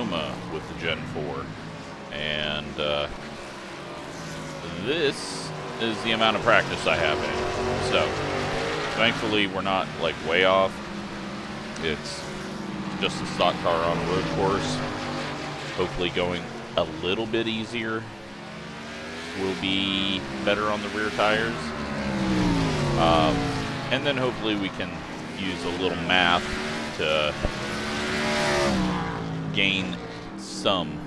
Sonoma with the Gen 4. And this is the amount of practice I have in. So, thankfully, we're not like way off. It's just a stock car on a road course. Hopefully going a little bit easier. Will be better on the rear tires. And then hopefully we can use a little math to gain some.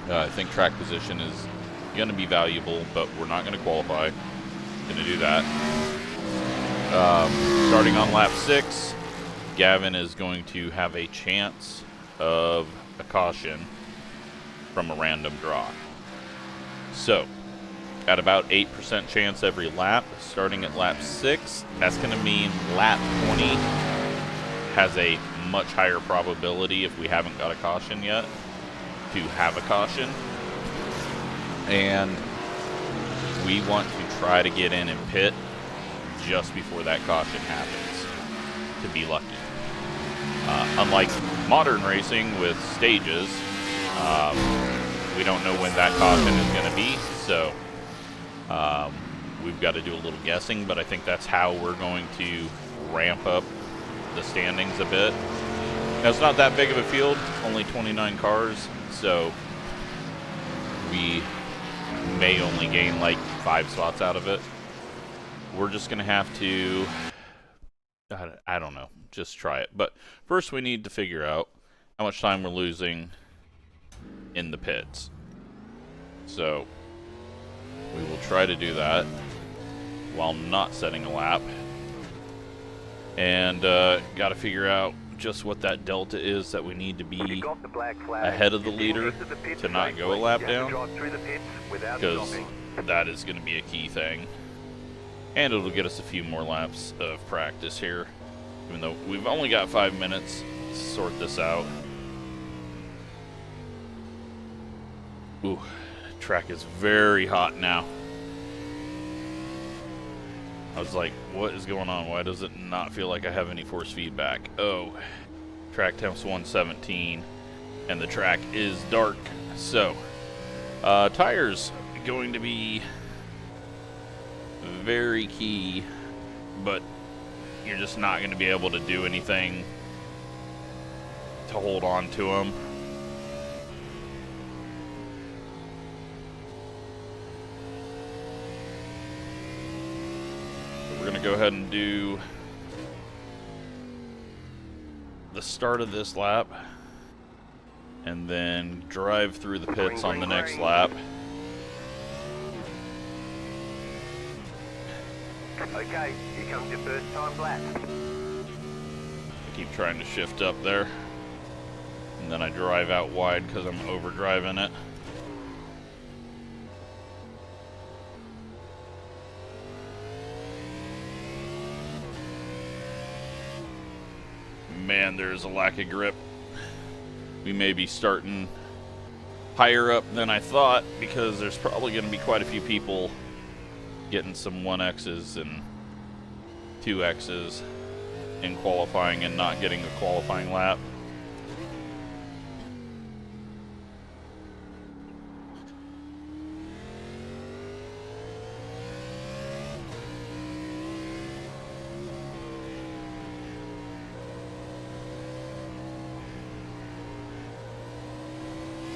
I think track position is going to be valuable, but we're not going to qualify. Going to do that. Starting on lap 6, Gavin is going to have a chance of a caution from a random draw. So, at about 8% chance every lap, starting at lap 6, that's going to mean lap 20 has a much higher probability, if we haven't got a caution yet, to have a caution. And we want to try to get in and pit just before that caution happens to be lucky. Unlike modern racing with stages, we don't know when that caution is going to be, so we've got to do a little guessing, but I think that's how we're going to ramp up the standings a bit. Now, it's not that big of a field, only 29 cars, so we may only gain like 5 spots out of it. We're just going to have to, I don't know, just try it. But first we need to figure out how much time we're losing in the pits. So we will try to do that while not setting a lap. And got to figure out just what that delta is that we need to be ahead of the leader to not go a lap down, because that is going to be a key thing. And it'll get us a few more laps of practice here, even though we've only got 5 minutes to sort this out. Ooh, track is very hot now. I was like, what is going on? Why does it not feel like I have any force feedback? Oh, track temp's 117, and the track is dark. So, tires going to be very key, but you're just not going to be able to do anything to hold on to them. We're going to go ahead and do the start of this lap and then drive through the pits on the next lap. Okay, here comes your first time lap. I keep trying to shift up there, and then I drive out wide because I'm overdriving it. Man, there's a lack of grip. We may be starting higher up than I thought, because there's probably going to be quite a few people getting some 1Xs and 2Xs in qualifying and not getting a qualifying lap.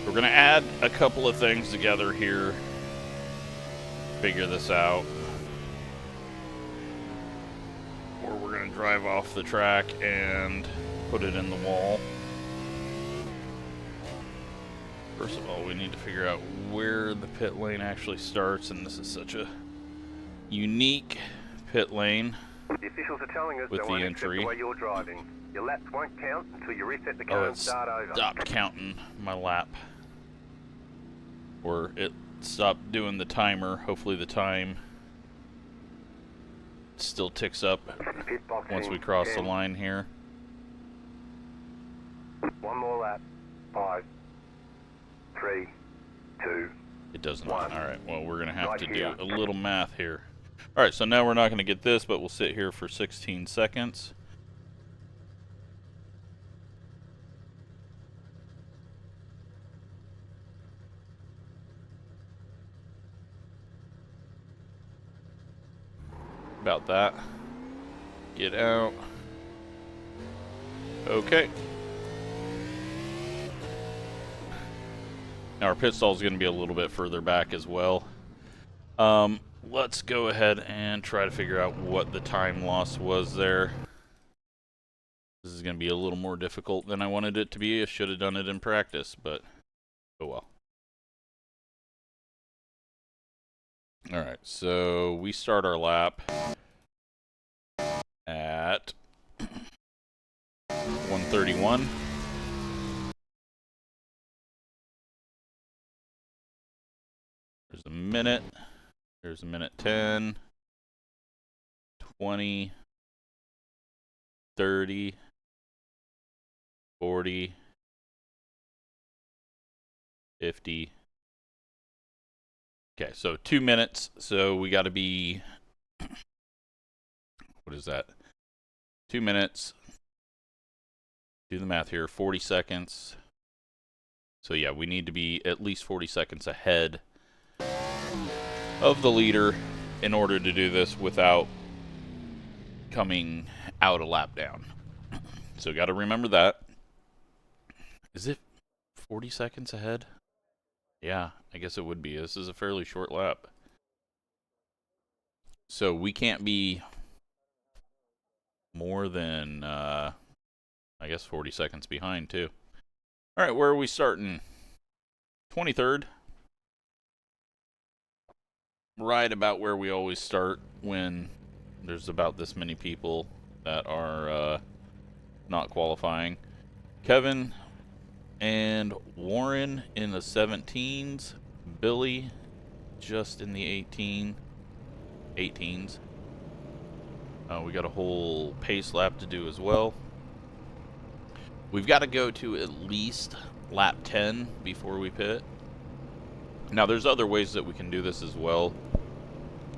We're going to add a couple of things together here, figure this out, or we're going to drive off the track and put it in the wall. First of all, we need to figure out where the pit lane actually starts, and this is such a unique pit lane. The officials are telling us with they the won't accept entry. the way you're driving. Your laps won't count until you reset the car and start over. Stopped counting my lap. Or it stopped doing the timer. Hopefully the time still ticks up once we cross the line here. One more lap. 5, 3, 2. It does not. Alright, well, we're going to have to do a little math here. Alright, so now we're not going to get this, but we'll sit here for 16 seconds. about that. Get out. Okay. Now our pit stall is going to be a little bit further back as well. Let's go ahead and try to figure out what the time loss was there. This is going to be a little more difficult than I wanted it to be. I should have done it in practice, but oh well. Alright, so we start our lap at 1:31. There's a minute. There's a minute 10, 20, 30, 40, 50. Okay, so 2 minutes. So we got to be, what is that? 2 minutes. Do the math here, 40 seconds. So yeah, we need to be at least 40 seconds ahead of the leader in order to do this without coming out a lap down. So got to remember that. Is it 40 seconds ahead? Yeah, I guess it would be. This is a fairly short lap. So we can't be more than, I guess 40 seconds behind too. All right, where are we starting? 23rd. Right about where we always start when there's about this many people that are not qualifying. Kevin and Warren in the 17s. Billy just in the 18s. We got a whole pace lap to do as well. We've got to go to at least lap 10 before we pit. Now, there's other ways that we can do this as well.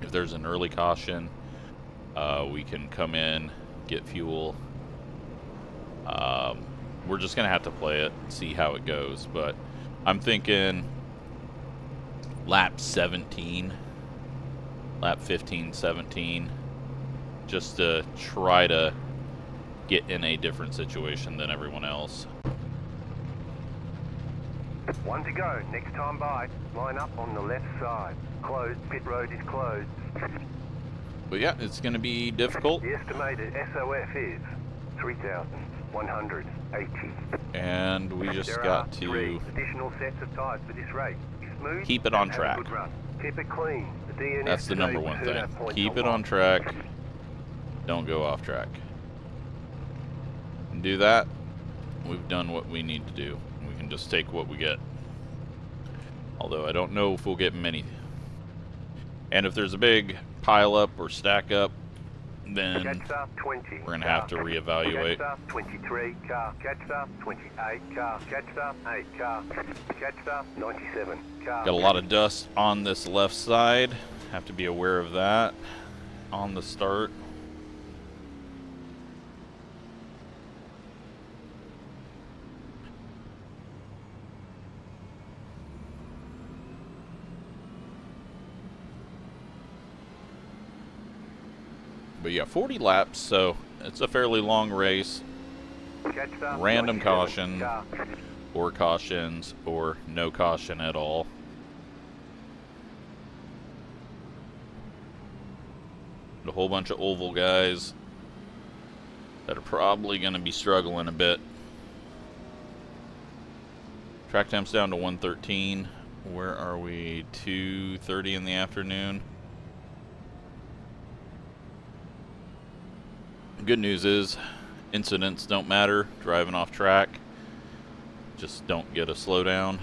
If there's an early caution, we can come in, get fuel. We're just going to have to play it, see how it goes. But I'm thinking lap 17, lap 15, 17, just to try to get in a different situation than everyone else. 1 to go. Next time by. Line up on the left side. Closed. Pit road is closed. But yeah, it's going to be difficult. The estimated SOF is 3,180. And we just got to 3 additional sets of tires for this race. Smooth. keep it on track. Keep it clean. The DNS That's the number one thing. Keep it on track. Don't go off track. And do that, we've done what we need to do. We can just take what we get. Although I don't know if we'll get many. And if there's a big pile up or stack up, then we're going to have to reevaluate. 23 car, catch up, 28 car, catch up, 8 car, catch up, 97 car. Got a lot of dust on this left side. Have to be aware of that on the start. But yeah, 40 laps, so it's a fairly long race. Random caution, or cautions, or no caution at all. A whole bunch of oval guys that are probably going to be struggling a bit. Track time's down to 1:13. Where are we? 2:30 in the afternoon. Good news is, incidents don't matter. Driving off track, just don't get a slowdown.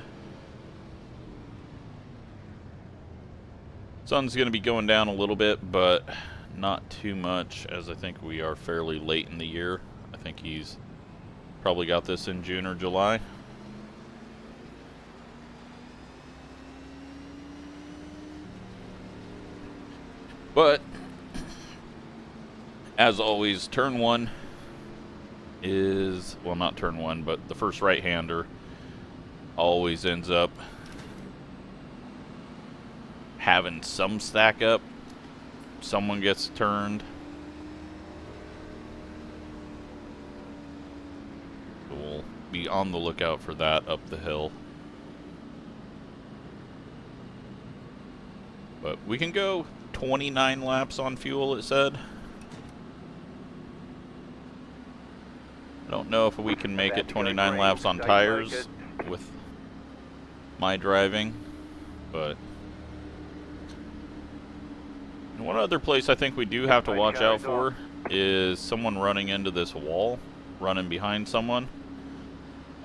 Sun's going to be going down a little bit, but not too much, as I think we are fairly late in the year. I think he's probably got this in June or July. But as always, turn one is, well, not turn one, but the first right-hander always ends up having some stack up. someone gets turned. So we'll be on the lookout for that up the hill. But we can go 29 laps on fuel, it said. I don't know if we can make it 29 laps on tires with my driving, but one other place I think we do have to watch out for is someone running into this wall, running behind someone.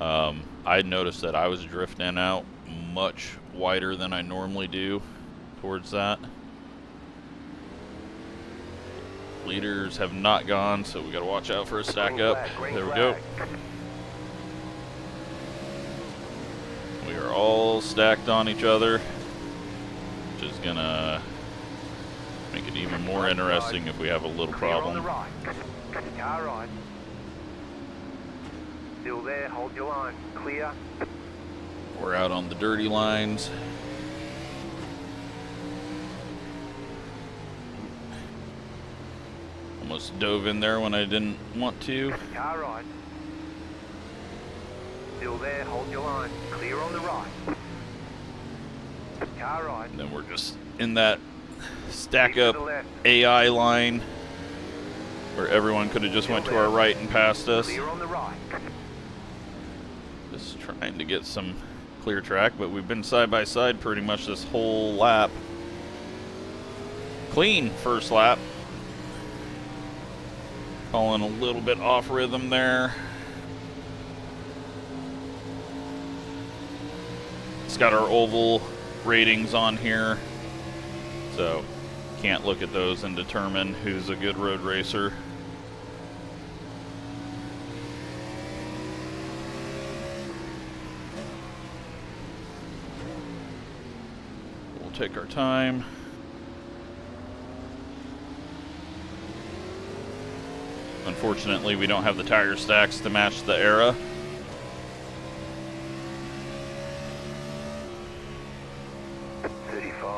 I noticed that I was drifting out much wider than I normally do towards that. Leaders have not gone, so we gotta watch out for a stack up. There we go. We are all stacked on each other, which is gonna make it even more interesting if we have a little problem. Car right. Still there, hold your line. Clear. We're out on the dirty lines. Almost dove in there when I didn't want to. Car right. Still there, hold your line. Clear on the right. Car right. And then we're just in that stack up AI line where everyone could have just went to our right and passed us. Clear on the right. Just trying to get some clear track, but we've been side by side pretty much this whole lap. Clean first lap. Calling a little bit off rhythm there. It's got our oval ratings on here, so can't look at those and determine who's a good road racer. We'll take our time. Unfortunately, we don't have the tire stacks to match the era.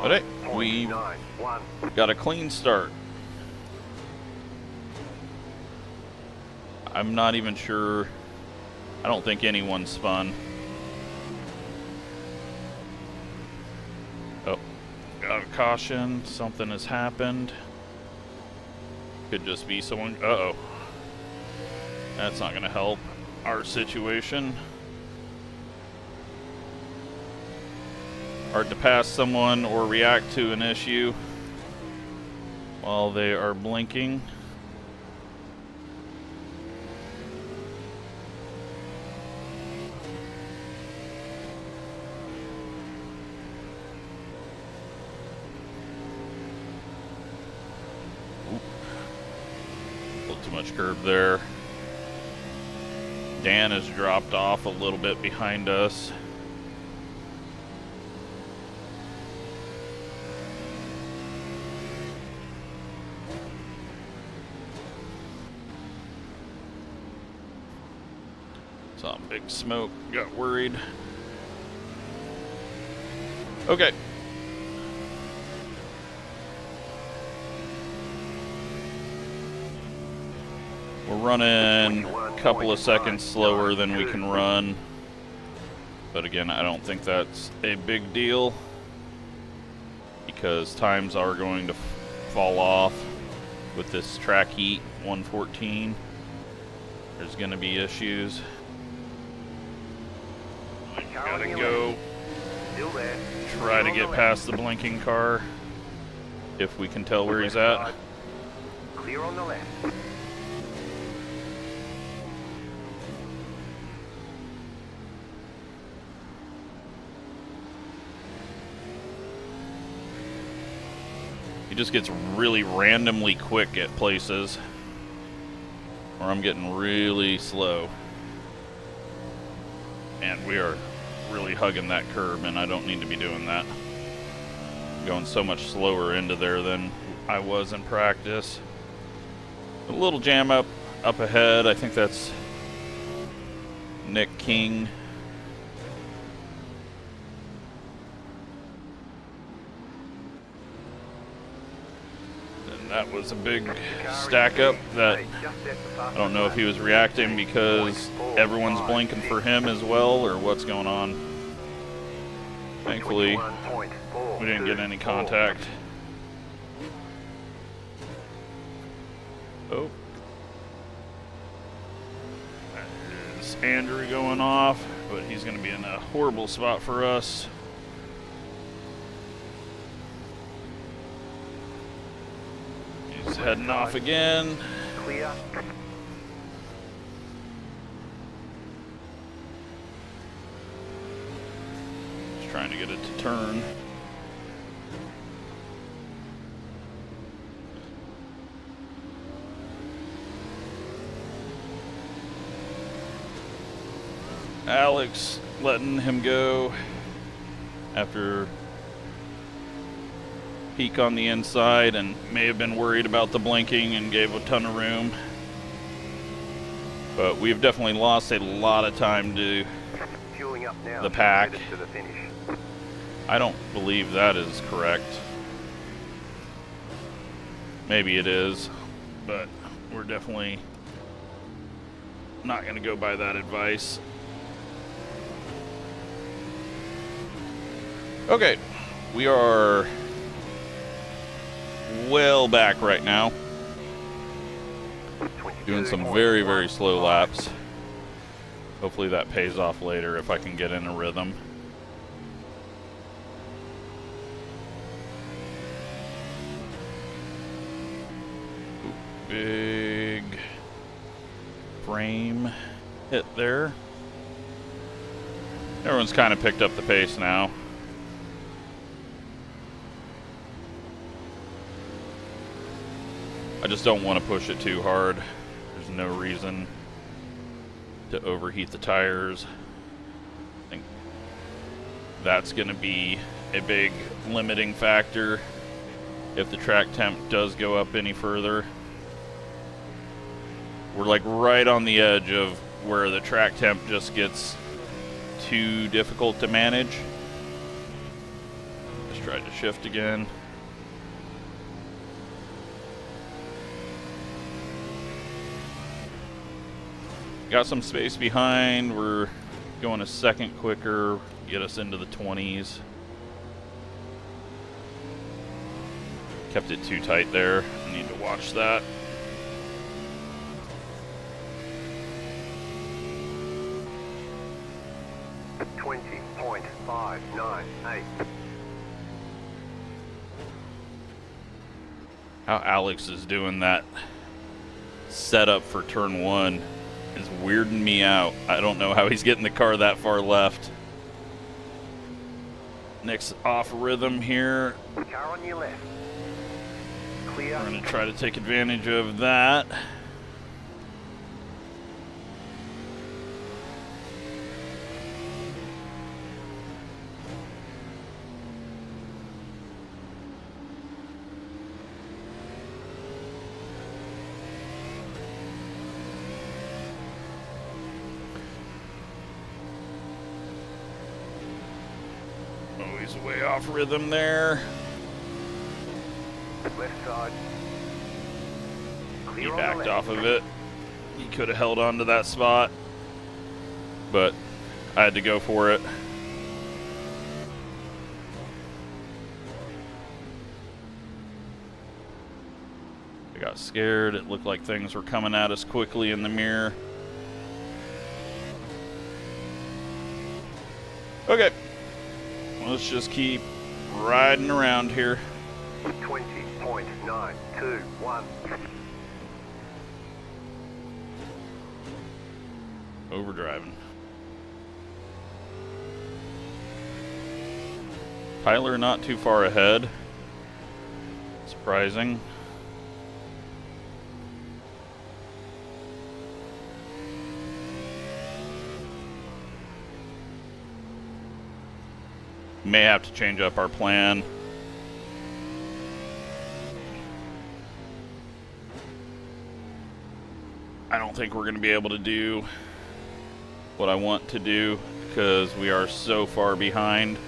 But hey, we got a clean start. I'm not even sure. I don't think anyone spun. Oh, got a caution. Something has happened. Could just be someone. Uh-oh. That's not going to help our situation. Hard to pass someone or react to an issue while they are blinking. Oop. A little too much curb there. Dan has dropped off a little bit behind us. Saw big smoke, got worried. Okay. We're running a couple of seconds slower than we can run. But again, I don't think that's a big deal because times are going to fall off with this track heat 114. There's going to be issues. Gotta go try to get past the blinking car if we can tell where he's at. Clear on the left. He just gets really randomly quick at places where I'm getting really slow. And we are really hugging that curb, and I don't need to be doing that. Going so much slower into there than I was in practice. A little jam up ahead. I think that's Nick King. That was a big stack up that I don't know if he was reacting because everyone's blinking for him as well or what's going on. Thankfully, we didn't get any contact. Oh. That is Andrew going off, but he's going to be in a horrible spot for us. He's heading off again. Clear. Just trying to get it to turn. Alex letting him go after peek on the inside and may have been worried about the blinking and gave a ton of room. But we've definitely lost a lot of time to Fueling up now. the pack. Headed to the finish. I don't believe that is correct. Maybe it is, but we're definitely not going to go by that advice. Okay, we are well back right now, doing some very, very slow laps. Hopefully that pays off later if I can get in a rhythm. Big frame hit there. Everyone's kind of picked up the pace now. I just don't want to push it too hard. There's no reason to overheat the tires. I think that's going to be a big limiting factor if the track temp does go up any further. We're like right on the edge of where the track temp just gets too difficult to manage. Just tried to shift again. Got some space behind. We're going a second quicker, get us into the 20s. Kept it too tight there. I need to watch that. .598. How Alex is doing that setup for turn one is weirding me out. I don't know how he's getting the car that far left. Next off rhythm here. Car on your left. Clear. We're going to try to take advantage of that. He's way off rhythm there. Left side. He Clear on the backed left. off of it. He could have held on to that spot, but I had to go for it. I got scared. It looked like things were coming at us quickly in the mirror. Okay. Let's just keep riding around here. 20.921. Overdriving. Tyler not too far ahead. Surprising. May have to change up our plan. I don't think we're going to be able to do what I want to do because we are so far behind.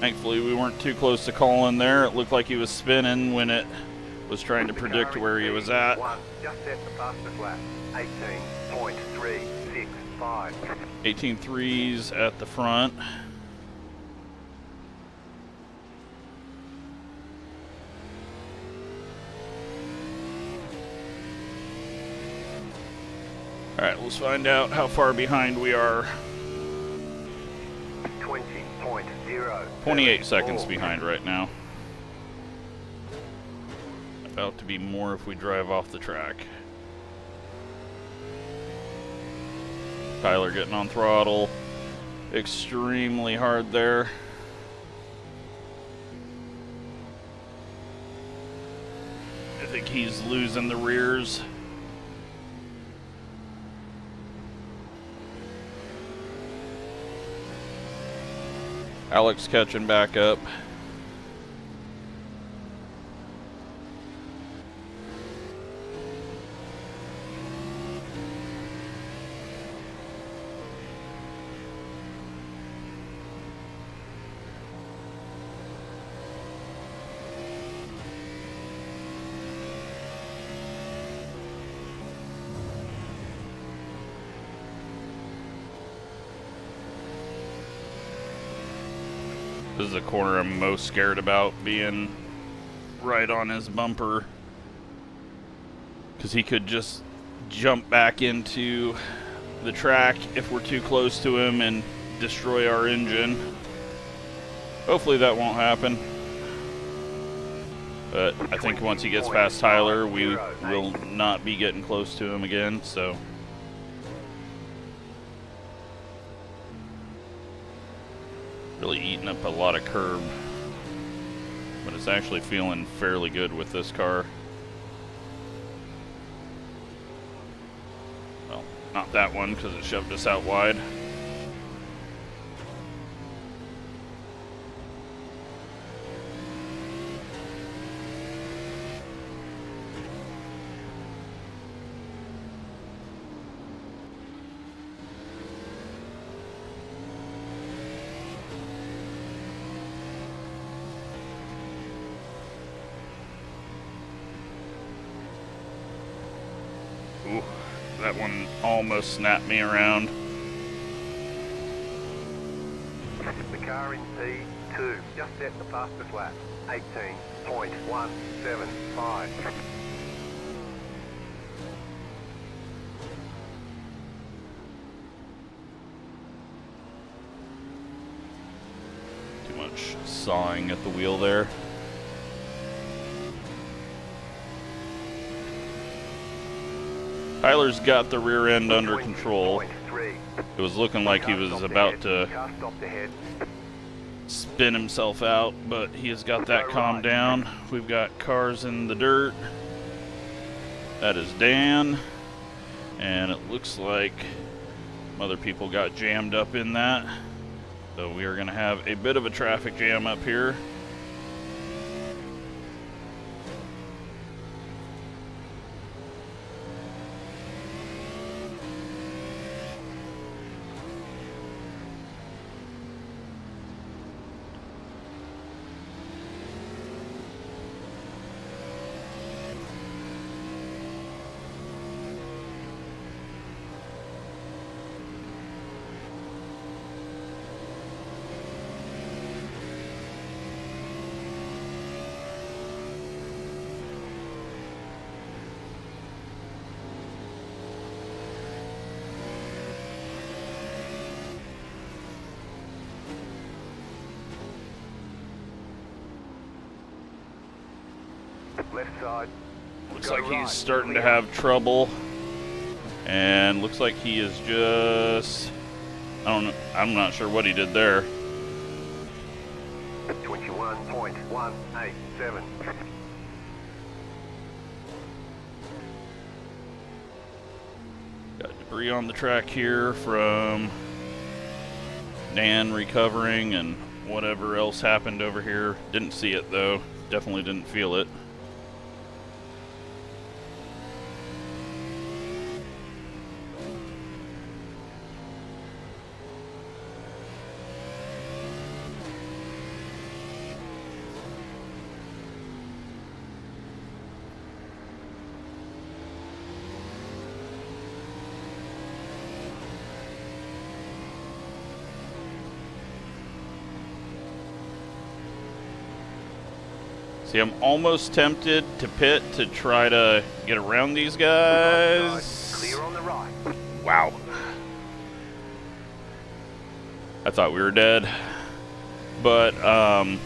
Thankfully, we weren't too close to calling there. It looked like he was spinning when it was trying to predict where he was at. Just set the fastest lap. 18.365. 18.3s at the front. All right, let's find out how far behind we are. 20.0. 28 seconds behind right now. About to be more if we drive off the track. Tyler getting on throttle. Extremely hard there. I think he's losing the rears. Alex catching back up. This is the corner I'm most scared about, being right on his bumper, because he could just jump back into the track if we're too close to him and destroy our engine. Hopefully that won't happen, but I think once he gets past Tyler, we will not be getting close to him again. So really eating up a lot of curb, but it's actually feeling fairly good with this car. Well, not that one because it shoved us out wide. Ooh, that one almost snapped me around. The car in P2 just set the fastest lap. 18.175. Too much sawing at the wheel there. Tyler's got the rear end under control. It was looking like he was about to spin himself out, but he has got that calmed down. We've got cars in the dirt. That is Dan, and it looks like other people got jammed up in that. So we are going to have a bit of a traffic jam up here. Left side. Looks like he's starting to have trouble, and looks like he is just, I don't know, I'm not sure what he did there. 21.187. Got debris on the track here from Dan recovering and whatever else happened over here. Didn't see it though, definitely didn't feel it. See, I'm almost tempted to pit to try to get around these guys. Clear on the right. Wow. I thought we were dead. But, I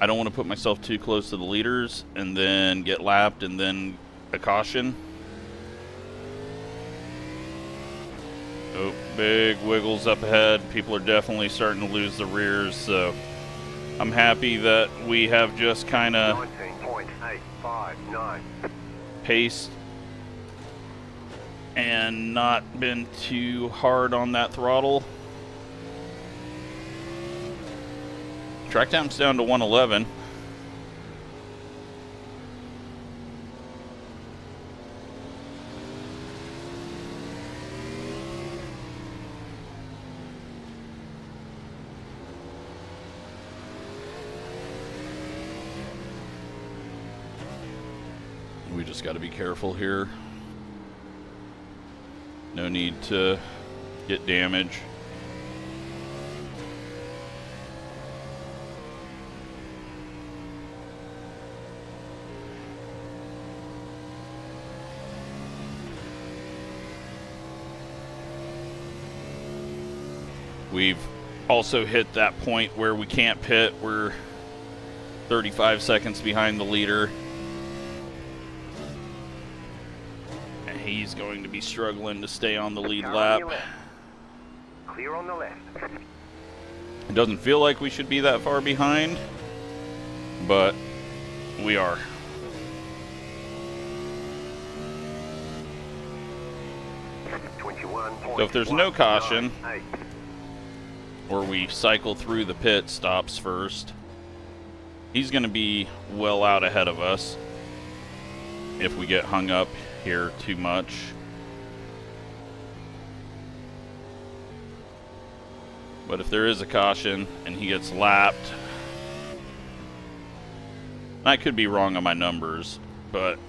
don't want to put myself too close to the leaders and then get lapped and then a caution. Oh, big wiggles up ahead. People are definitely starting to lose the rears, so I'm happy that we have just kind of 19.859. paced and not been too hard on that throttle. Track time's down to 111. We just got to be careful here. No need to get damage. We've also hit that point where we can't pit. We're 35 seconds behind the leader. And he's going to be struggling to stay on the lead lap. Clear on the left. It doesn't feel like we should be that far behind, but we are. So if there's no caution, or we cycle through the pit stops first, he's going to be well out ahead of us if we get hung up here too much. But if there is a caution and he gets lapped, I could be wrong on my numbers, but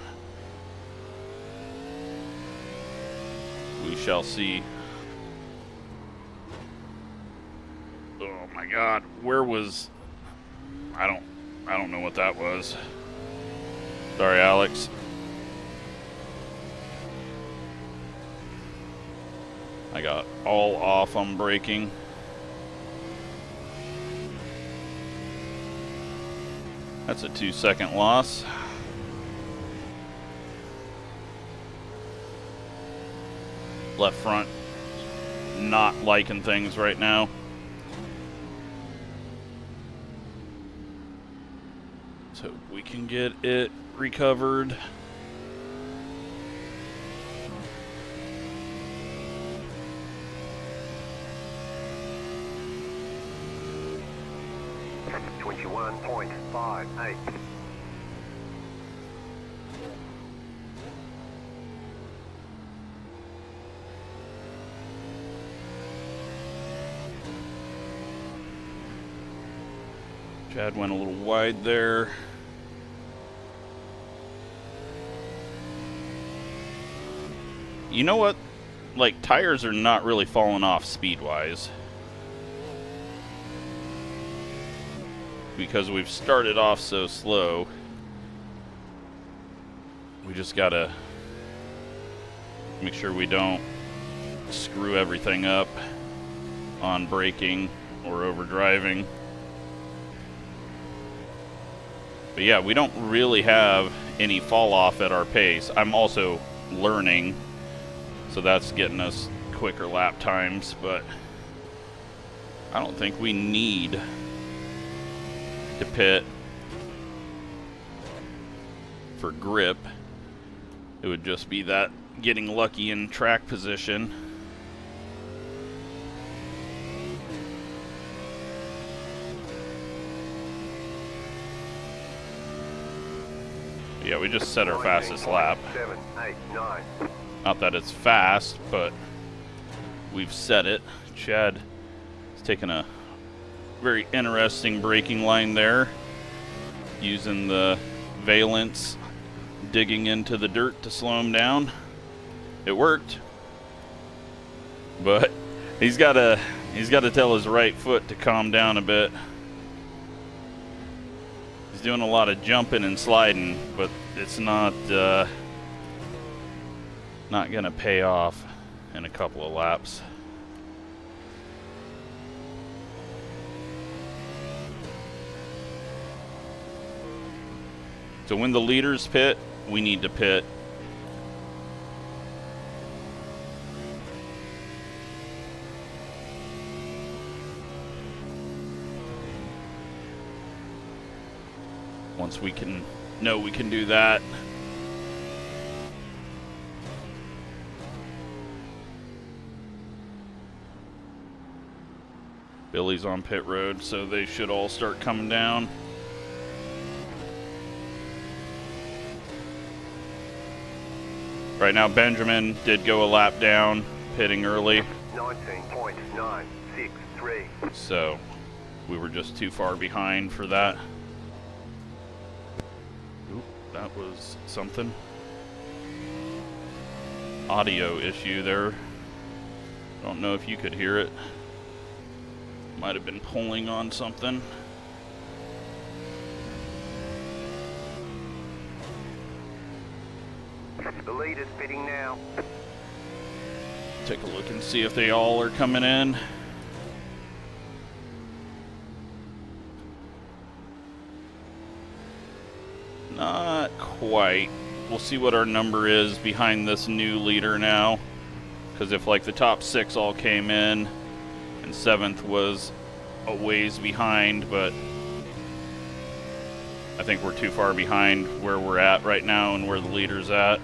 we shall see. Oh my God, where was... I don't know what that was. Sorry, Alex. I got all off on braking. That's a 2-second loss. Left front, not liking things right now. So we can get it recovered. .58. Chad went a little wide there. You know what? Like, tires are not really falling off speed-wise, because we've started off so slow. We just gotta make sure we don't screw everything up on braking or over driving. But yeah, we don't really have any fall off at our pace. I'm also learning, so that's getting us quicker lap times, but I don't think we need to pit for grip. It would just be that getting lucky in track position. Yeah, we just set our fastest lap. 7, 8, 9. Not that it's fast, but we've set it. Chad has taken a very interesting braking line there, using the valence, digging into the dirt to slow him down. It worked, but he's got to tell his right foot to calm down a bit. doing a lot of jumping and sliding, but it's not gonna pay off in a couple of laps. So when the leaders pit, we need to pit. Once we can know we can do that. Billy's on pit road, so they should all start coming down. Right now, Benjamin did go a lap down, pitting early. 19.963. So we were just too far behind for that. Oop, that was something. Audio issue there. I don't know if you could hear it. Might have been pulling on something. The lead is pitting now. Take a look and see if they all are coming in. Not quite. We'll see what our number is behind this new leader now. Because if like the top 6 all came in and 7th was a ways behind, but I think we're too far behind where we're at right now and where the leader's at.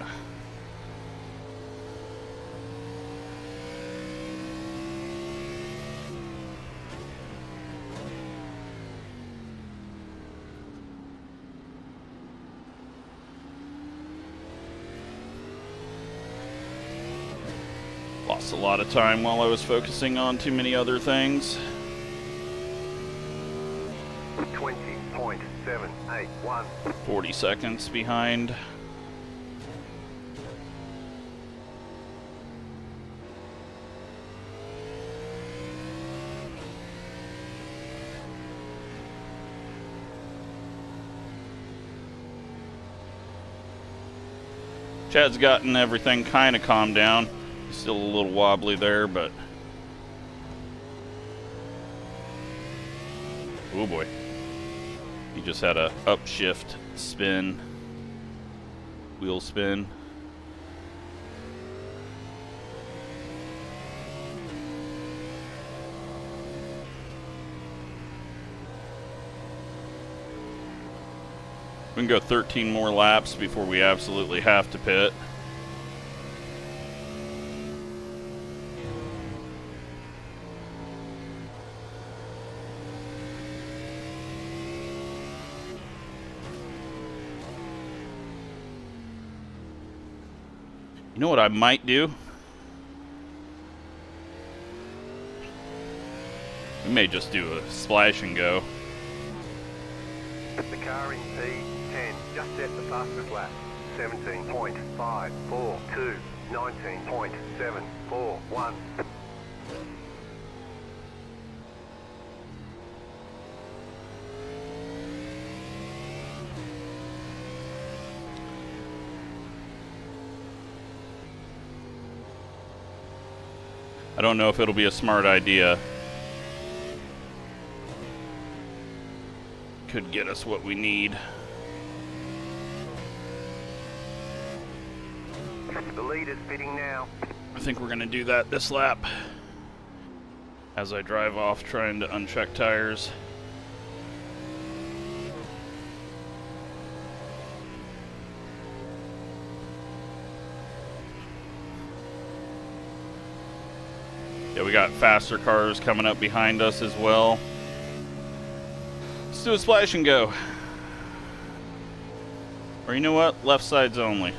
Lost a lot of time while I was focusing on too many other things. 20.781. 40 seconds behind. Chad's gotten everything kind of calmed down. Still a little wobbly there, but oh boy, he just had a upshift spin, wheel spin. We can go 13 more laps before we absolutely have to pit. You know what I might do? We may just do a splash and go. The car in P10 just set the fastest lap. 17.542. 19.741. I don't know if it'll be a smart idea. Could get us what we need. The lead is pitting now. I think we're going to do that this lap. As I drive off trying to uncheck tires. Yeah, we got faster cars coming up behind us as well. Let's do a splash and go. Or you know what? Left sides only.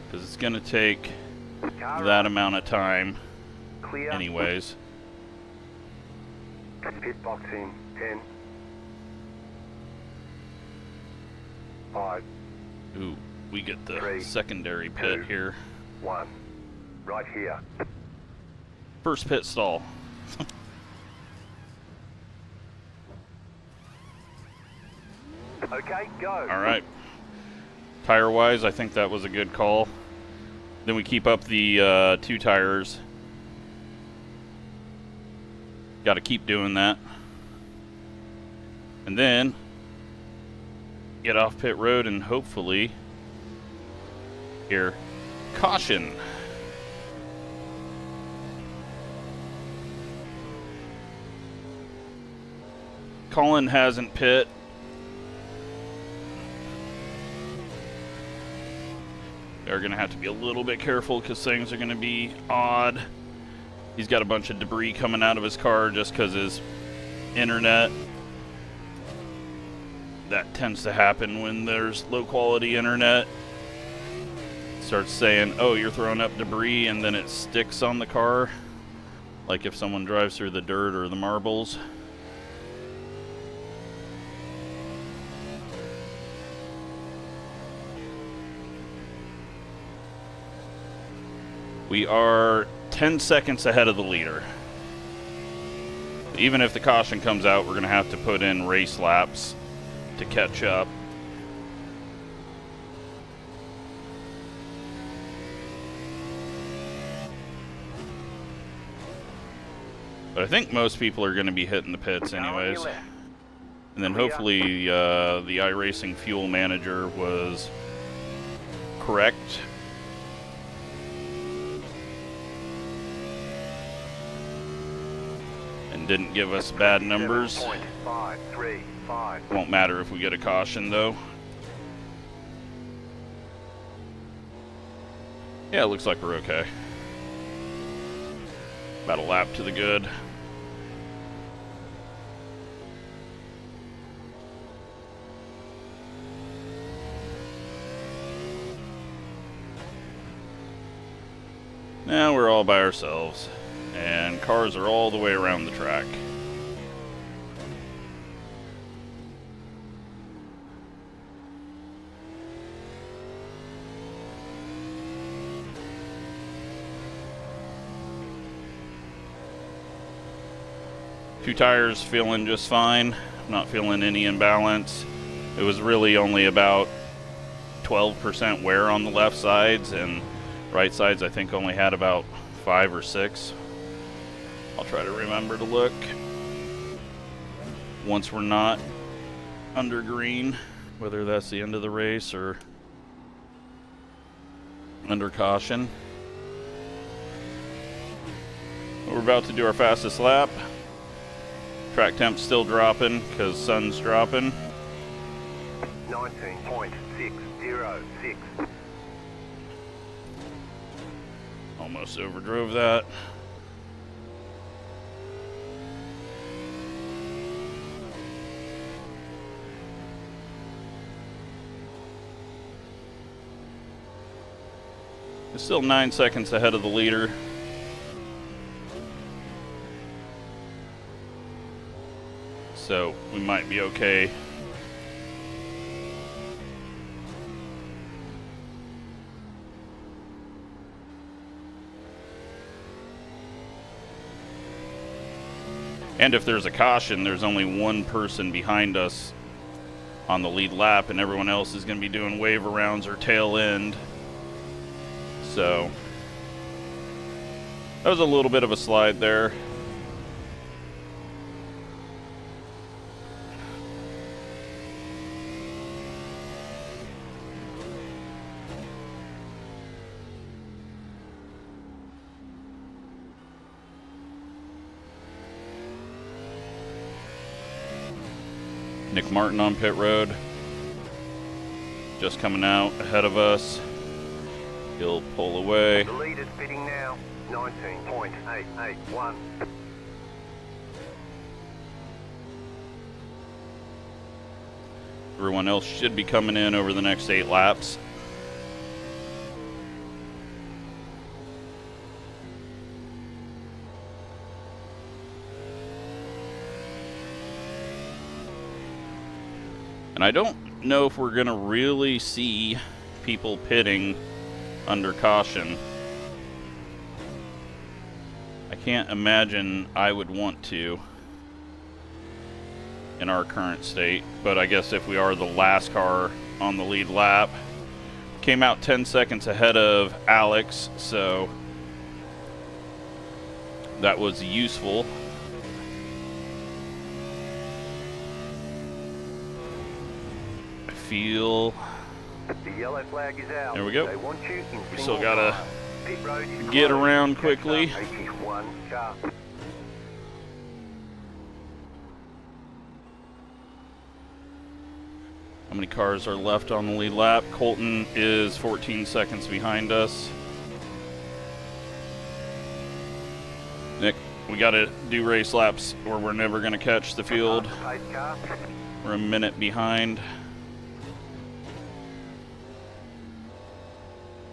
Because it's going to take that amount of time Clear. anyways. Pit box in 10. 5. Ooh, we get the 3, secondary pit 2, here. 1. Right here. First pit stall. Okay, go. All right. Tire-wise, I think that was a good call. Then we keep up the 2 tires. Got to keep doing that. And then get off pit road and hopefully hear caution. Colin hasn't pit. They're going to have to be a little bit careful because things are going to be odd. He's got a bunch of debris coming out of his car just because his internet. That tends to happen when there's low quality internet. Starts saying, oh, you're throwing up debris, and then it sticks on the car. Like if someone drives through the dirt or the marbles. We are 10 seconds ahead of the leader. Even if the caution comes out, we're going to have to put in race laps to catch up. But I think most people are going to be hitting the pits anyways. And then hopefully the iRacing fuel manager was correct. And didn't give us bad numbers. Won't matter if we get a caution though. Yeah, it looks like we're okay. About a lap to the good. Now we're all by ourselves, and cars are all the way around the track. Two tires feeling just fine, not feeling any imbalance. It was really only about 12% wear on the left sides, and right sides I think only had about 5 or 6. I'll try to remember to look once we're not under green, whether that's the end of the race or under caution. We're about to do our fastest lap. Track temp's still dropping because sun's dropping. 19.606. Almost overdrove that. It's still 9 seconds ahead of the leader. So we might be okay. And if there's a caution, there's only one person behind us on the lead lap, and everyone else is going to be doing wave arounds or tail end. So that was a little bit of a slide there. Nick Martin on pit road, just coming out ahead of us. He'll pull away. The leader's pitting now, 19.881. Everyone else should be coming in over the next 8 laps. And I don't know if we're going to really see people pitting under caution. I can't imagine I would want to in our current state, but I guess if we are the last car on the lead lap, came out 10 seconds ahead of Alex, so that was useful. I feel The yellow flag is out. there we go. They want you in We still single gotta file. Pit road is get closed. around Catch quickly. up, 81 car. How many cars are left on the lead lap? Colton is 14 seconds behind us. Nick, we gotta do race laps or we're never gonna catch the field. Pace car. We're a minute behind.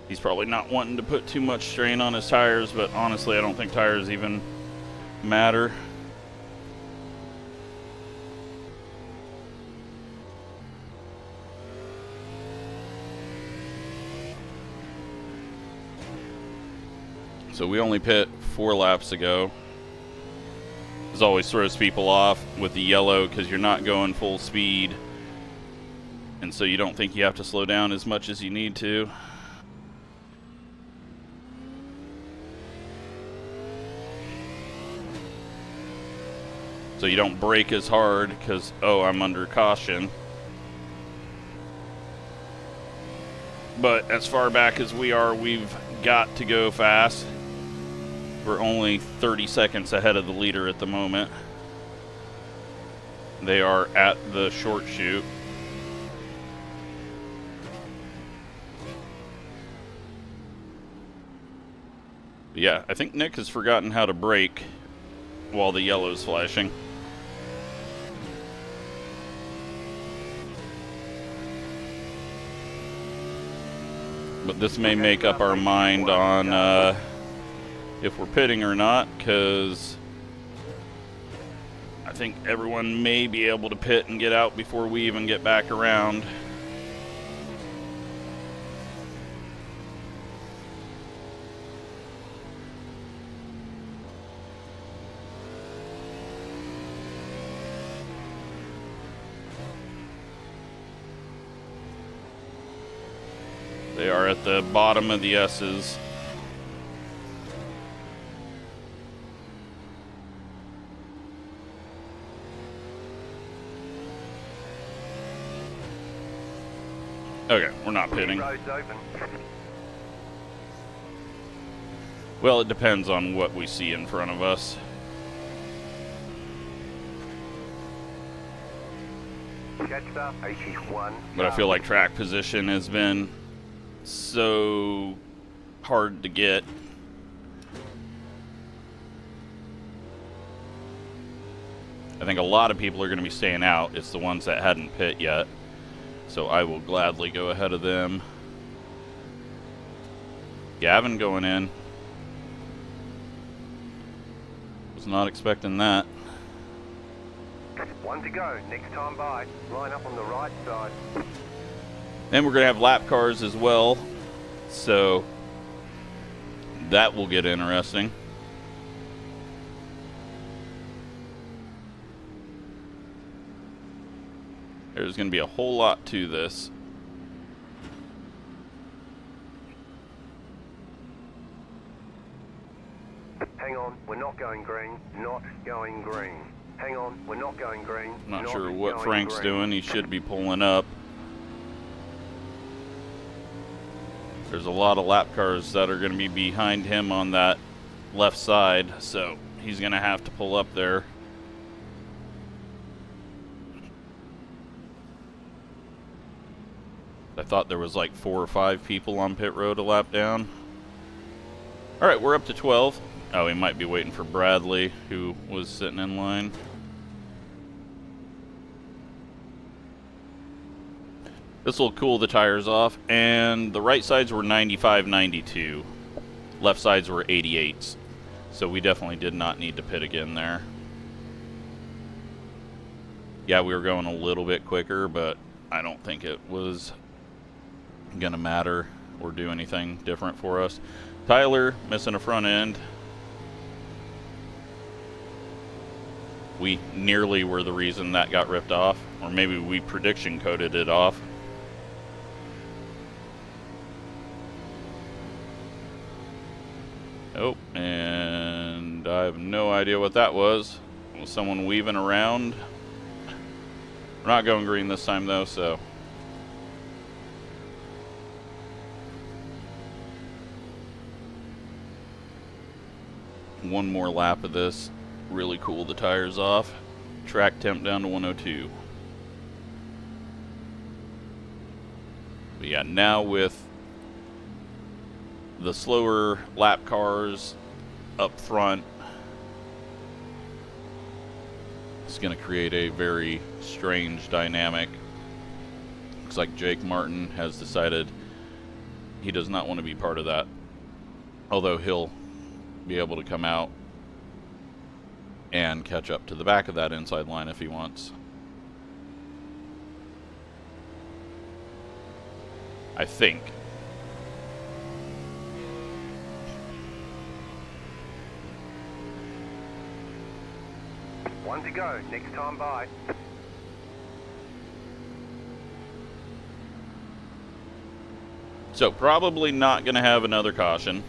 He's probably not wanting to put too much strain on his tires, but honestly, I don't think tires even matter. So we only pit 4 laps ago. This always throws people off with the yellow because you're not going full speed. And so you don't think you have to slow down as much as you need to. So you don't brake as hard because, oh, I'm under caution. But as far back as we are, we've got to go fast. We're only 30 seconds ahead of the leader at the moment. They are at the short chute. But yeah, I think Nick has forgotten how to brake while the yellow's flashing. But this may make up our mind on if we're pitting or not, because I think everyone may be able to pit and get out before we even get back around. They are at the bottom of the S's. Okay, we're not pitting. Road's open. Well, it depends on what we see in front of us. Catch up, 81 But I feel like track position has been so hard to get. I think a lot of people are going to be staying out. It's the ones that hadn't pit yet. So I will gladly go ahead of them. Gavin going in. Was not expecting that. One to go, next time by. Line up on the right side. Then we're going to have lap cars as well. So that will get interesting. There's going to be a whole lot to this. Hang on, we're not going green. Not going green. Hang on, we're not going green. Not sure what going Frank's green. doing. He should be pulling up. There's a lot of lap cars that are going to be behind him on that left side, so he's going to have to pull up there. I thought there was like 4 or 5 people on pit road a lap down. All right, we're up to 12. Oh, he might be waiting for Bradley, who was sitting in line. This will cool the tires off, and the right sides were 95, 92. Left sides were 88s. So we definitely did not need to pit again there. Yeah, we were going a little bit quicker, but I don't think it was gonna matter or do anything different for us. Tyler missing a front end. we nearly were the reason that got ripped off, or maybe we prediction coded it off. Oh, and I have no idea what that was. Was someone weaving around? We're not going green this time though, so. One more lap of this. Really cool the tires off. Track temp down to 102. But yeah, now with the slower lap cars up front, it's going to create a very strange dynamic. Looks like Jake Martin has decided he does not want to be part of that, although he'll be able to come out and catch up to the back of that inside line if he wants. I think. One to go, next time by. So probably not going to have another caution,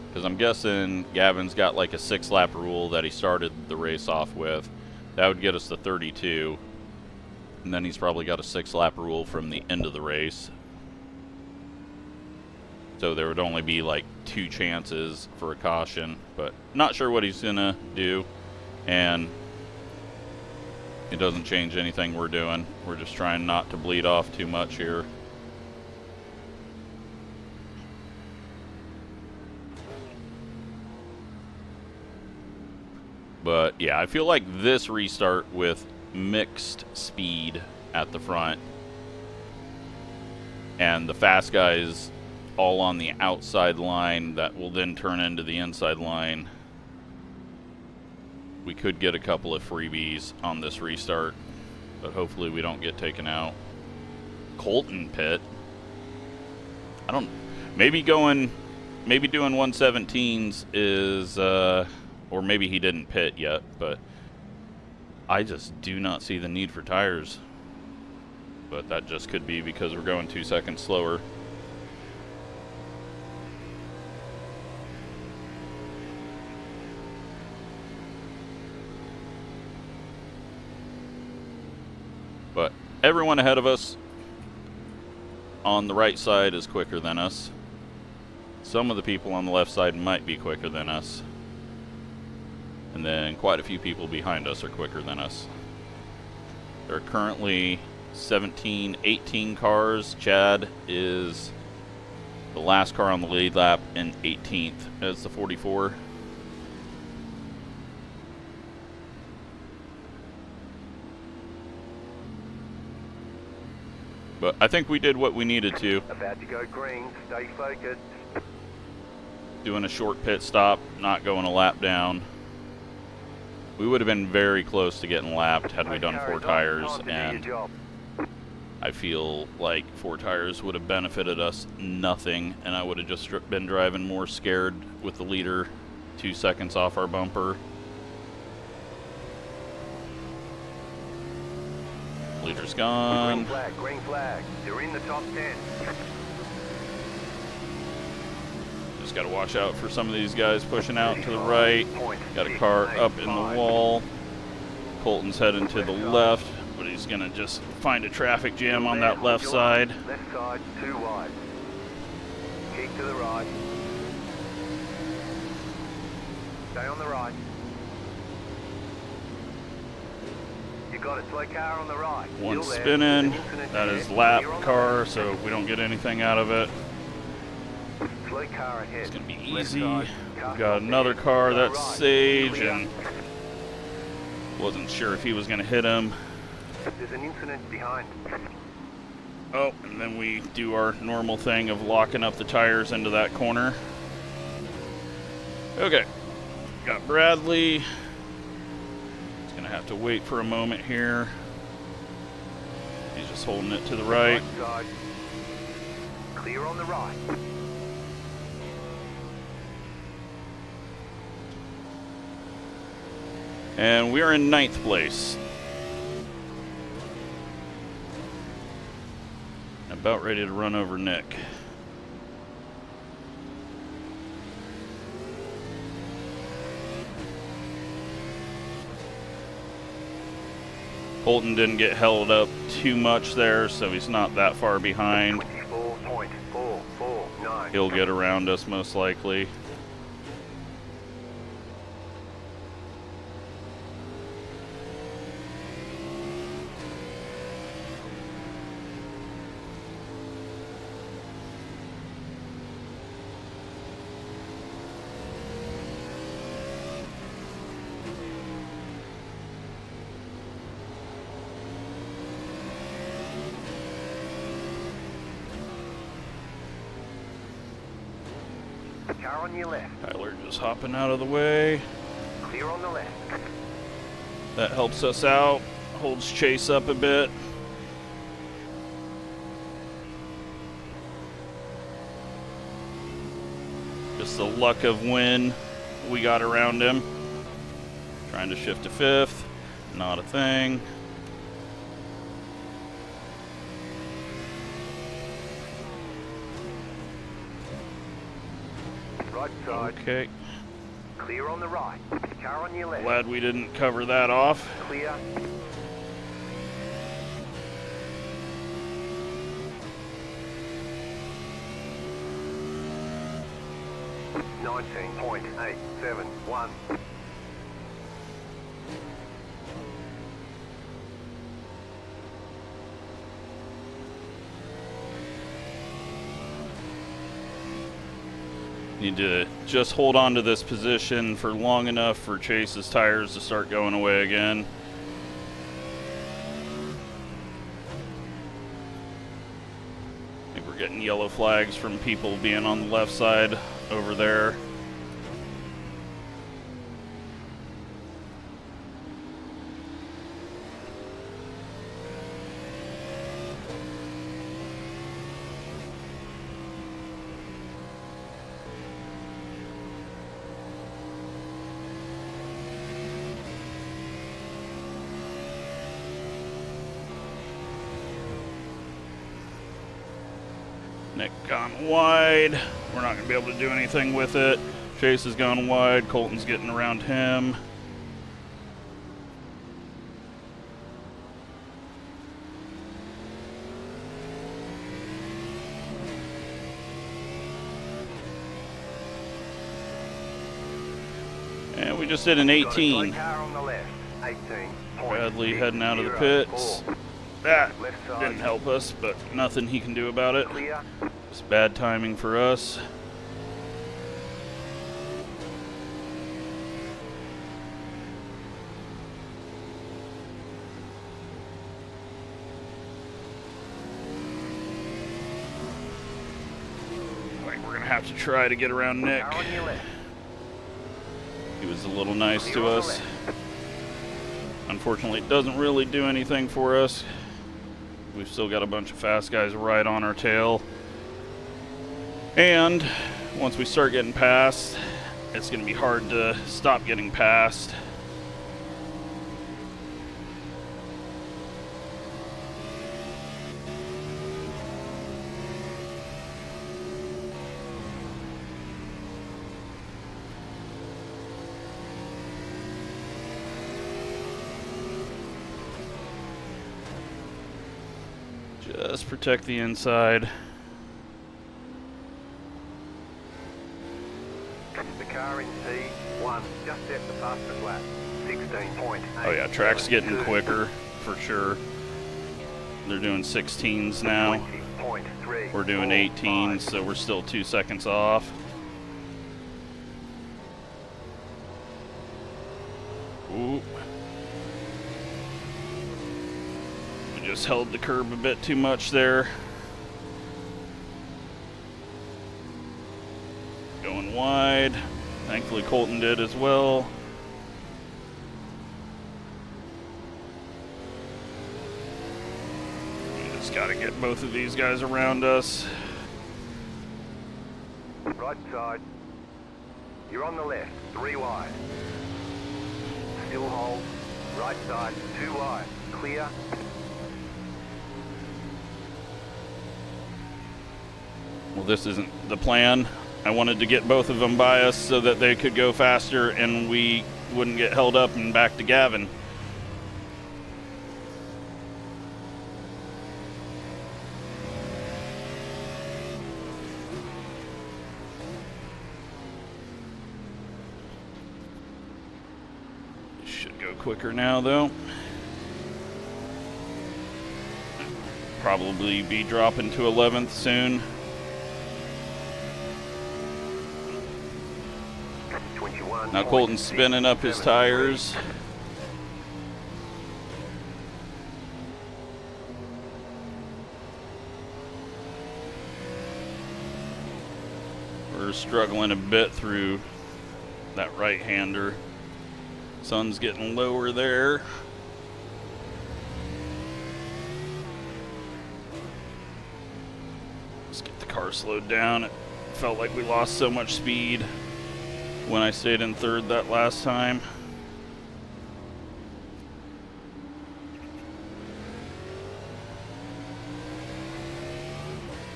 because I'm guessing Gavin's got like a 6-lap rule that he started the race off with. That would get us to 32. And then he's probably got a 6-lap rule from the end of the race. So there would only be like 2 chances for a caution, but not sure what he's gonna do. And it doesn't change anything we're doing. We're just trying not to bleed off too much here. But yeah, I feel like this restart with mixed speed at the front and the fast guys all on the outside line that will then turn into the inside line, we could get a couple of freebies on this restart, but hopefully we don't get taken out. Colton pit. I don't, maybe doing 117s is or maybe he didn't pit yet, but I just do not see the need for tires. But that just could be because we're going 2 seconds slower. But everyone ahead of us on the right side is quicker than us. Some of the people on the left side might be quicker than us. And then quite a few people behind us are quicker than us. There are currently 17, 18 cars. Chad is the last car on the lead lap and 18th as the 44. But I think we did what we needed to. About to go green, stay focused. Doing a short pit stop, not going a lap down. We would have been very close to getting lapped had we done 4 tires, and I feel like 4 tires would have benefited us nothing, and I would have just been driving more scared with the leader 2 seconds off our bumper. Leader's gone. Green flag, green flag. You're in the top 10. Just got to watch out for some of these guys pushing out to the right. Got a car up in the wall. Colton's heading to the left, but he's going to just find a traffic jam on that left side. Left side, 2 wide. Keep to the right. Stay on the right. You got a slow car on the right. One spinning. That is lap car, so we don't get anything out of it. Slow car ahead. It's going to be easy. We've got another car, that's Sage, and wasn't sure if he was going to hit him. There's an incident behind. Oh, and then we do our normal thing of locking up the tires into that corner. Okay, got Bradley. He's going to have to wait for a moment here. He's just holding it to the right. Clear on the right. And we're in 9th place. About ready to run over Nick. Colton didn't get held up too much there, so he's not that far behind. 24.449. He'll get around us most likely. Car on your left. Tyler just hopping out of the way. Clear on the left. That helps us out. Holds Chase up a bit. Just the luck of when we got around him. Trying to shift to 5th. Not a thing. Right side. Okay. Clear on the right. Car on your left. Glad we didn't cover that off. Clear. .871. Need to just hold on to this position for long enough for Chase's tires to start going away again. I think we're getting yellow flags from people being on the left side over there. Nick gone wide. We're not going to be able to do anything with it. Chase has gone wide. Colton's getting around him. And we just did an 18. Car on the left. 18. Bradley heading out of the pits. That didn't help us, but nothing he can do about it. Clear. It's bad timing for us. I think we're going to have to try to get around Nick. Car on your left. He was a little nice to us. Unfortunately, it doesn't really do anything for us. We've still got a bunch of fast guys right on our tail. And once we start getting past, it's going to be hard to stop getting past. Just protect the inside. The car in C1 just set the fastest lap. 16.8. Oh yeah, track's getting quicker for sure. They're doing 16s now. 20.3. We're doing 18s, so we're still 2 seconds off. Ooh. We just held the curb a bit too much there. Going wide. Thankfully Colton did as well. We just gotta get both of these guys around us. Right side. You're on the left. 3 wide. Still hold. Right side, too wide. Clear. Well, this isn't the plan. I wanted to get both of them by us so that they could go faster and we wouldn't get held up and back to Gavin. Should go quicker now, though. Probably be dropping to 11th soon. 21. Now Colton's spinning up his tires. We're struggling a bit through that right-hander. Sun's getting lower there. Let's get the car slowed down. It felt like we lost so much speed when I stayed in third that last time.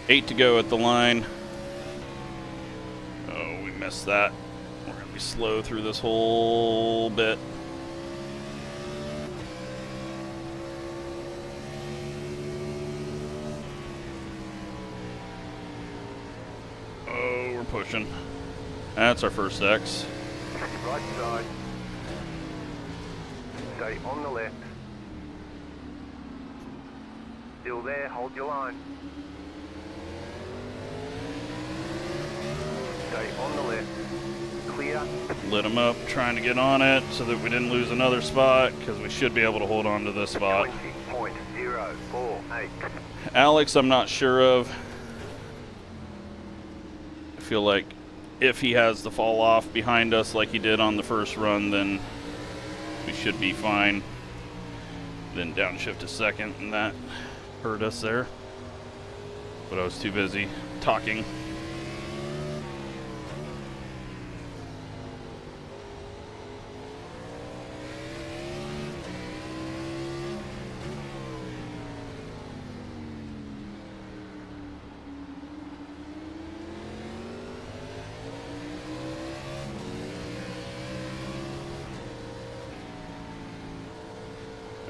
Eight to go at the line. Oh, we missed that. We're gonna be slow through this whole bit. Oh, we're pushing. That's our first X. Right side. Stay on the left. Still there, hold your line. Stay on the left. Clear. Lit them up, trying to get on it so that we didn't lose another spot, because we should be able to hold on to this spot. 20.048. Alex, I'm not sure of. I feel like if he has the fall off behind us like he did on the first run, then we should be fine. Then downshift to second, and that hurt us there. But I was too busy talking.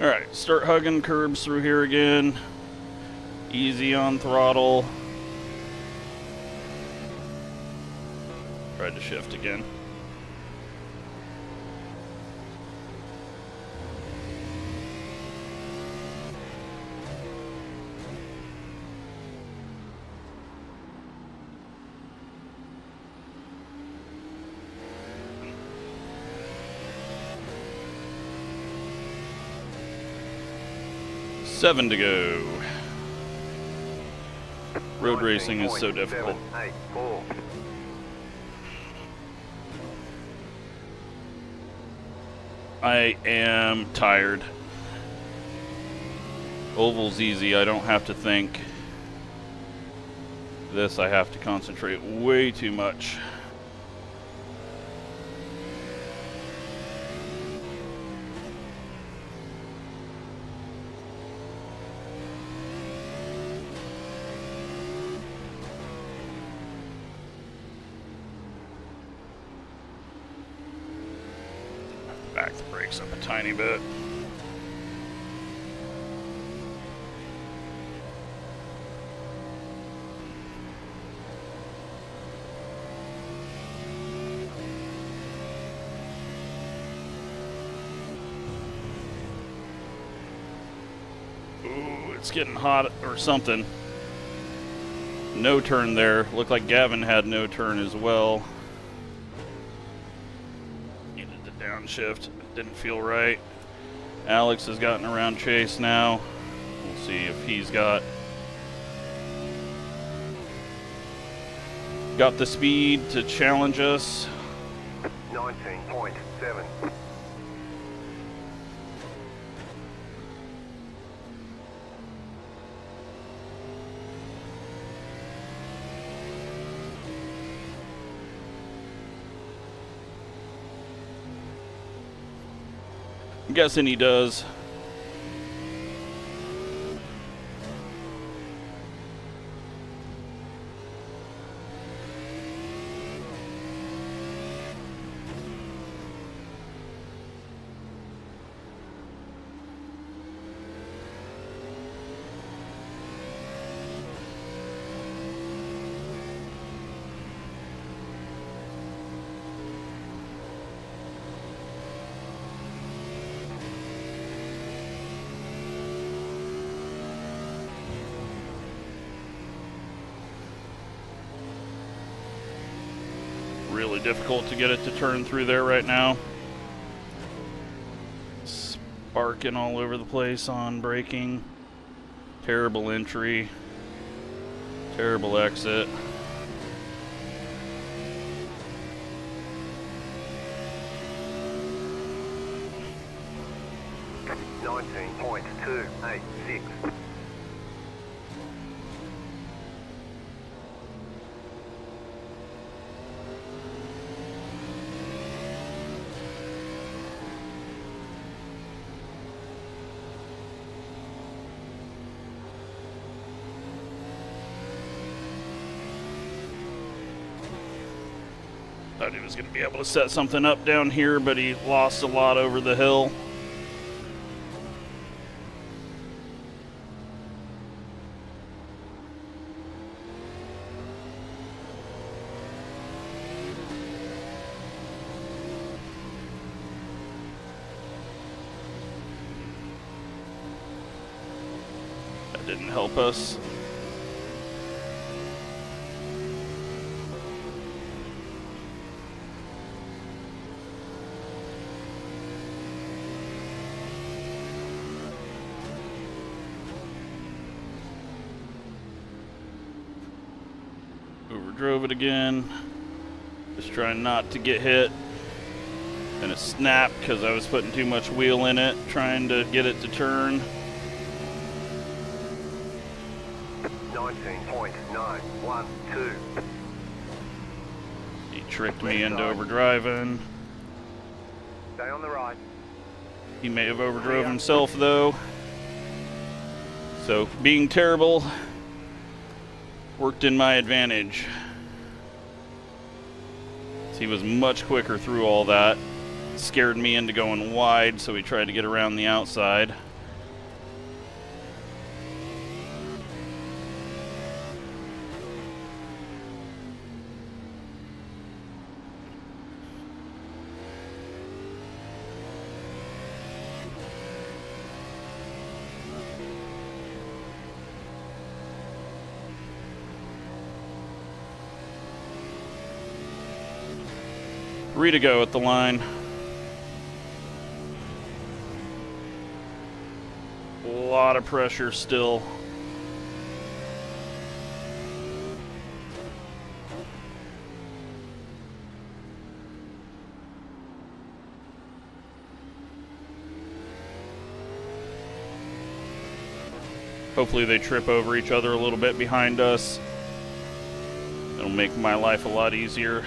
Alright, start hugging curbs through here again. Easy on throttle. Tried to shift again. Seven to go. Road racing is so difficult. 19.784. I am tired. Oval's easy, I don't have to think. This I have to concentrate way too much. Back the brakes up a tiny bit. Ooh, it's getting hot or something. No turn there. Looked like Gavin had no turn as well. Downshift, didn't feel right. Alex has gotten around Chase now. We'll see if he's got the speed to challenge us. 19.7. I'm guessing he does. Really difficult to get it to turn through there right now. Sparking all over the place on braking. Terrible entry. Terrible exit. .286. Thought he was going to be able to set something up down here, but he lost a lot over the hill. That didn't help us. Overdrove it again. Just trying not to get hit. And it snapped because I was putting too much wheel in it, trying to get it to turn. 19.912. He tricked me into overdriving. Stay on the right. He may have overdrove himself though. So being terrible worked in my advantage. He was much quicker through all that. Scared me into going wide, so he tried to get around the outside. Three to go at the line. A lot of pressure still. Hopefully they trip over each other a little bit behind us. It'll make my life a lot easier.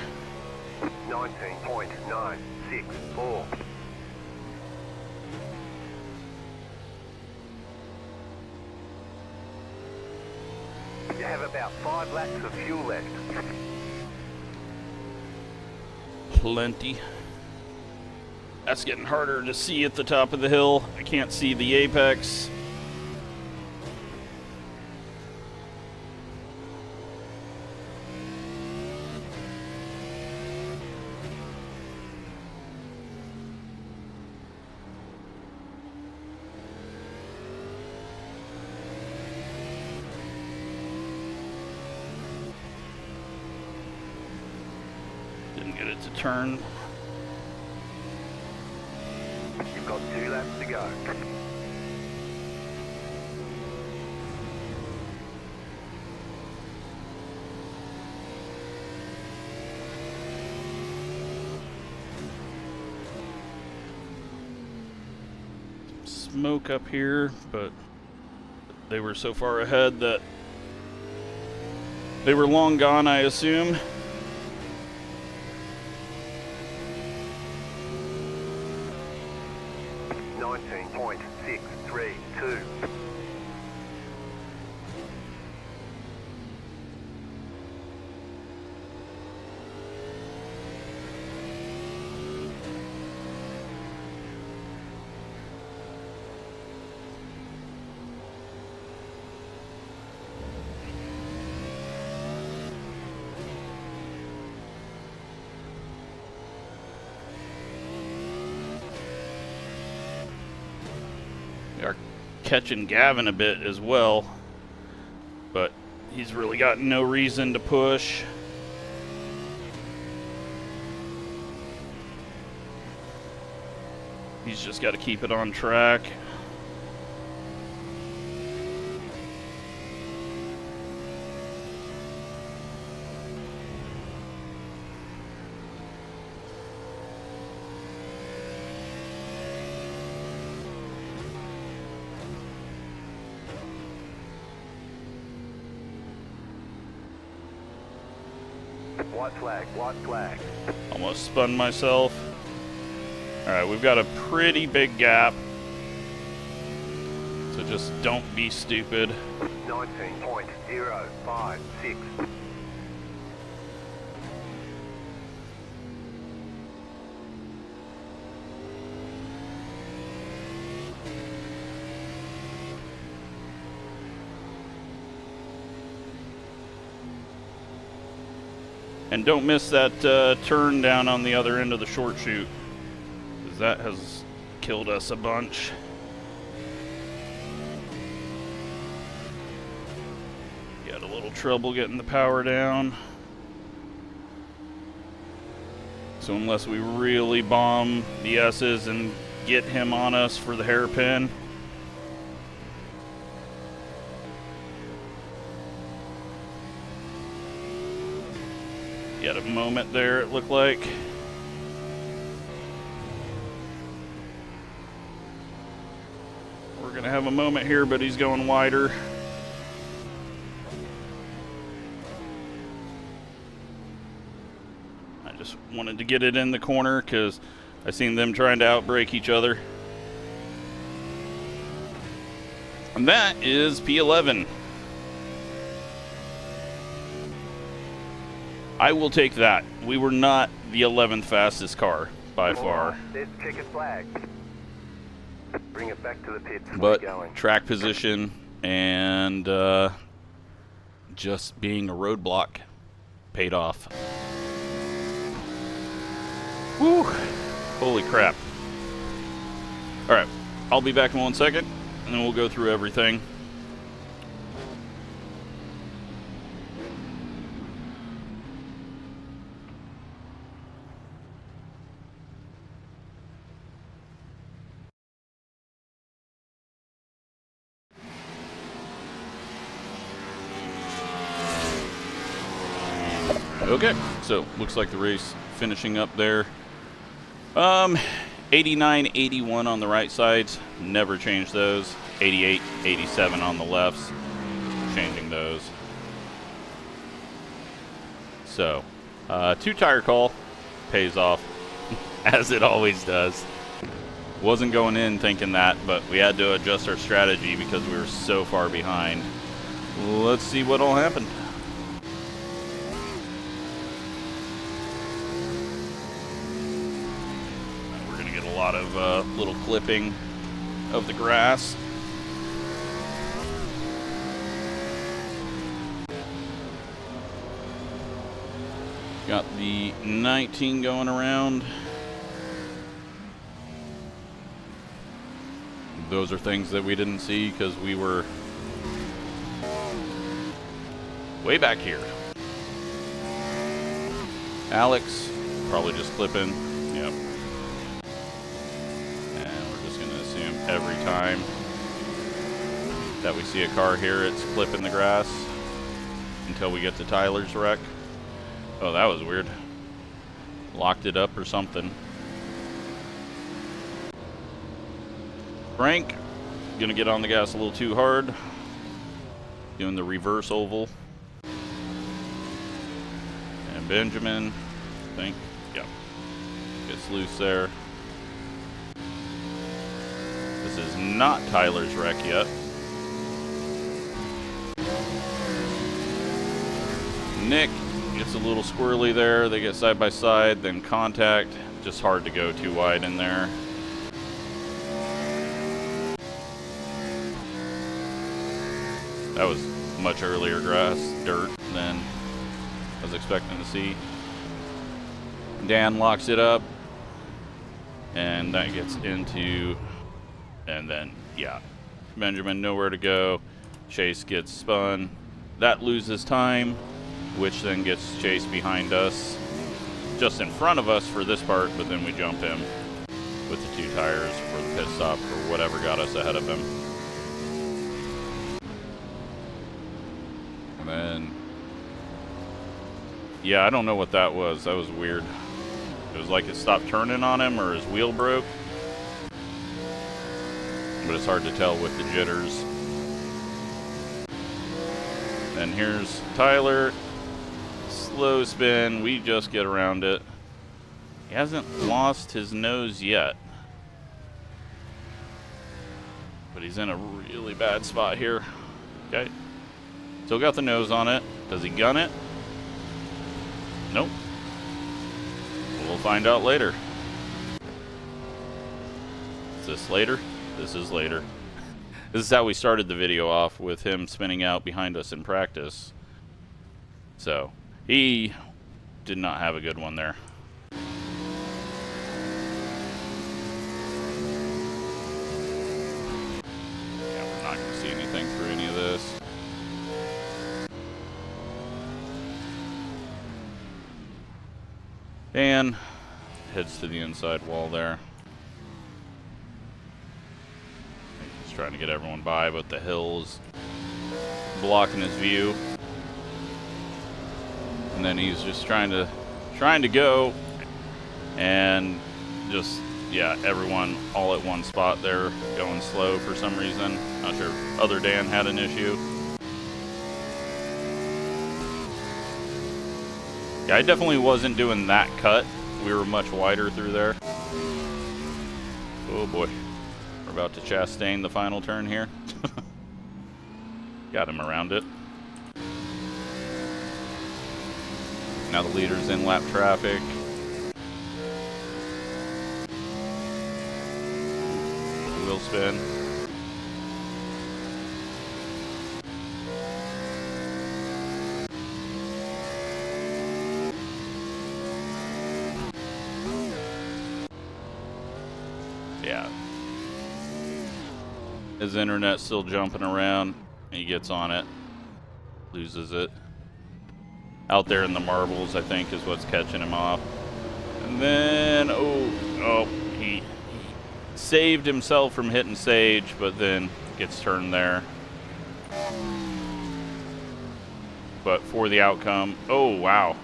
19.964. You have about 5 laps of fuel left. Plenty. That's getting harder to see at the top of the hill. I can't see the apex. Didn't get it to turn. You've got 2 laps to go. Smoke up here, but they were so far ahead that they were long gone, I assume. 19.632. We are catching Gavin a bit as well, but he's really got no reason to push. He's just got to keep it on track. White flag, white flag. Almost spun myself. Alright, we've got a pretty big gap. So just don't be stupid. 19.056. And don't miss that turn down on the other end of the short chute, because that has killed us a bunch. You had a little trouble getting the power down. So unless we really bomb the S's and get him on us for the hairpin, you had a moment there, it looked like. We're gonna have a moment here, but he's going wider. I just wanted to get it in the corner because I seen them trying to outbrake each other. And that is P11. I will take that. We were not the 11th fastest car by far. There's the checkered flag. Bring it back to the pits. But We're going. track position and just being a roadblock paid off. Whew. Holy crap. Alright, I'll be back in 1 second and then we'll go through everything. Okay, so looks like the race finishing up there. 89, 81 on the right sides, never change those. 88, 87 on the lefts, changing those. So, 2-tire call pays off, as it always does. Wasn't going in thinking that, but we had to adjust our strategy because we were so far behind. Let's see what all happened. A lot of little clipping of the grass. Got the 19 going around. Those are things that we didn't see because we were way back here. Alex, probably just clipping. Yep. Every time that we see a car here, it's clipping the grass until we get to Tyler's wreck. Oh, that was weird. Locked it up or something. Frank, gonna get on the gas a little too hard. Doing the reverse oval. And Benjamin, I think, yeah, gets loose there. This is not Tyler's wreck yet. Nick gets a little squirrely there. They get side by side, then contact. Just hard to go too wide in there. That was much earlier grass, dirt, than I was expecting to see. Dan locks it up, and that gets into, and then, yeah, Benjamin nowhere to go. Chase gets spun. That loses time, which then gets Chase behind us, just in front of us for this part, but then we jump him with the 2 tires for the pit stop or whatever got us ahead of him. And then, yeah, I don't know what that was. That was weird. It was like it stopped turning on him or his wheel broke. But it's hard to tell with the jitters. And here's Tyler. Slow spin. We just get around it. He hasn't lost his nose yet. But he's in a really bad spot here. Okay. Still got the nose on it. Does he gun it? Nope. We'll find out later. Is this later? This is later. This is how we started the video off, with him spinning out behind us in practice. So, he did not have a good one there. Yeah, we're not going to see anything through any of this. Dan heads to the inside wall there. He's trying to get everyone by, but the hill's blocking his view. And then he's just trying to go, and just, yeah, everyone all at one spot there, going slow for some reason. Not sure if other Dan had an issue. Yeah, I definitely wasn't doing that cut. We were much wider through there. Oh boy. We're about to Chastain the final turn here. Got him around it. Now the leader's in lap traffic. Wheel spin. Yeah. His internet's still jumping around. He gets on it. Loses it. Out there in the marbles, I think, is what's catching him off. And then, oh, he saved himself from hitting Sage, but then gets turned there. But for the outcome, oh, wow.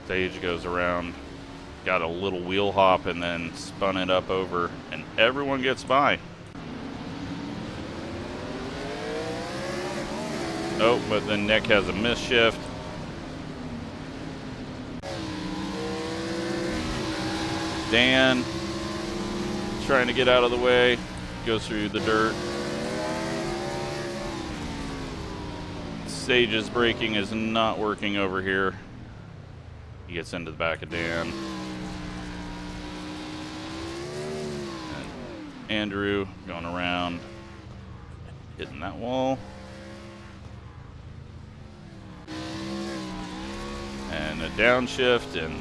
Sage goes around. Got a little wheel hop and then spun it up over, and everyone gets by. Oh, but then Nick has a misshift. Dan trying to get out of the way, goes through the dirt. Sage's braking is not working over here. He gets into the back of Dan. Andrew going around, hitting that wall. And a downshift and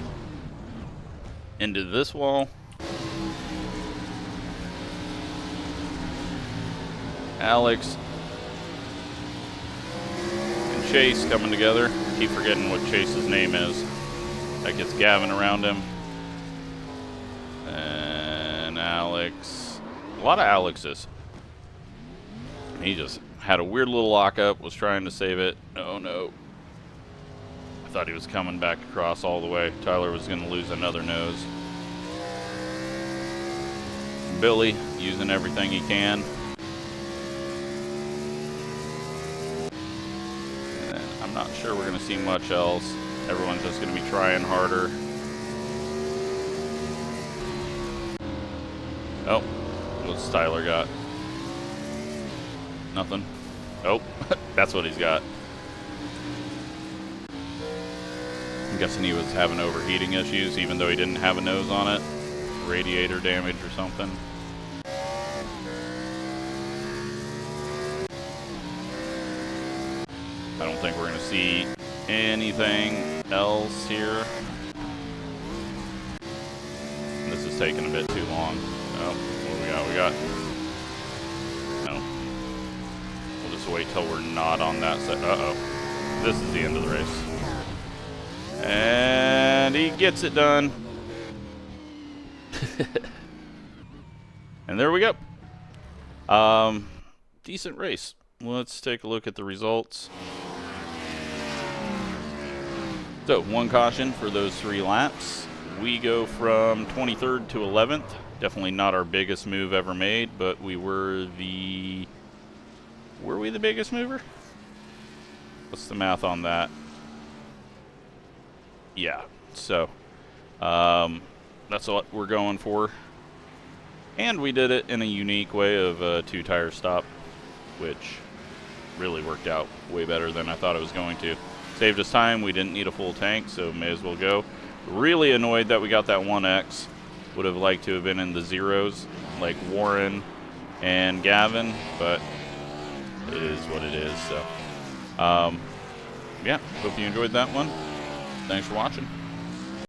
into this wall. Alex and Chase coming together. Keep forgetting what Chase's name is. That gets Gavin around him. And Alex. A lot of Alexes. He just had a weird little lockup, was trying to save it. Oh no. I thought he was coming back across all the way. Tyler was going to lose another nose. Billy using everything he can. And I'm not sure we're going to see much else. Everyone's just going to be trying harder. What's Tyler got? Nothing? Oh, that's what he's got. I'm guessing he was having overheating issues even though he didn't have a nose on it. Radiator damage or something. I don't think we're going to see anything else here. This is taking a bit too long. Oh, what we got? We got... No. We'll just wait till we're not on that set. Uh-oh. This is the end of the race. And he gets it done. And there we go. Decent race. Let's take a look at the results. So, one caution for those 3 laps. We go from 23rd to 11th. Definitely not our biggest move ever made, but we were the... Were we the biggest mover? What's the math on that? Yeah, so that's what we're going for. And we did it in a unique way of a 2-tire stop, which really worked out way better than I thought it was going to. Saved us time. We didn't need a full tank, so may as well go. Really annoyed that we got that 1X. Would have liked to have been in the zeros, like Warren and Gavin, but it is what it is. So, yeah, hope you enjoyed that one. Thanks for watching.